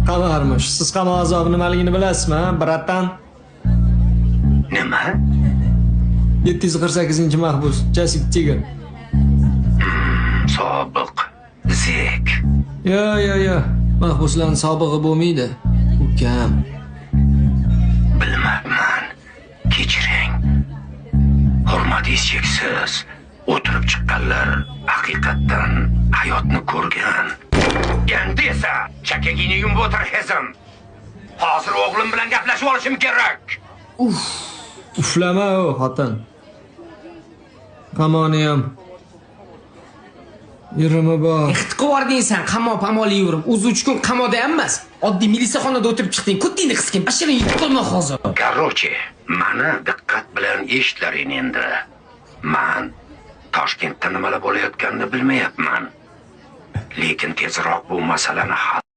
Qamarmish. Siz qamoq azobi nimaligini bilasizmi, bratan? Nima? 748-mahbus Jasik Tiger. Sobiq zek. Yo. Mahbuslarning sobig'i bo'lmaydi. Ukam. Bilmabman. Kechiring. Hurmatingiz cheksiz. O'tirib chiqqanlar haqiqatdan hayotni ko'rgan. Endi esa chakagini yumib o'tirishim. Hozir o'g'lim bilan gaplashib olishim kerak. Uflama o xotin. Qamoni ham. Yurimi bor. Ixtiqordingsan, qamoq pamoli yurib, o'zi 3 kun qamoqda emas. Oddiy milisaxonada o'tirib chiqding. Kutingni qiskin, bashiring yutib qo'yma hozir. Короче, mani diqqat bilan eshitlaring endi. Men Toshkentda nimalar bo'layotganini bilmayapman. Lekin tezroq bu masalani hal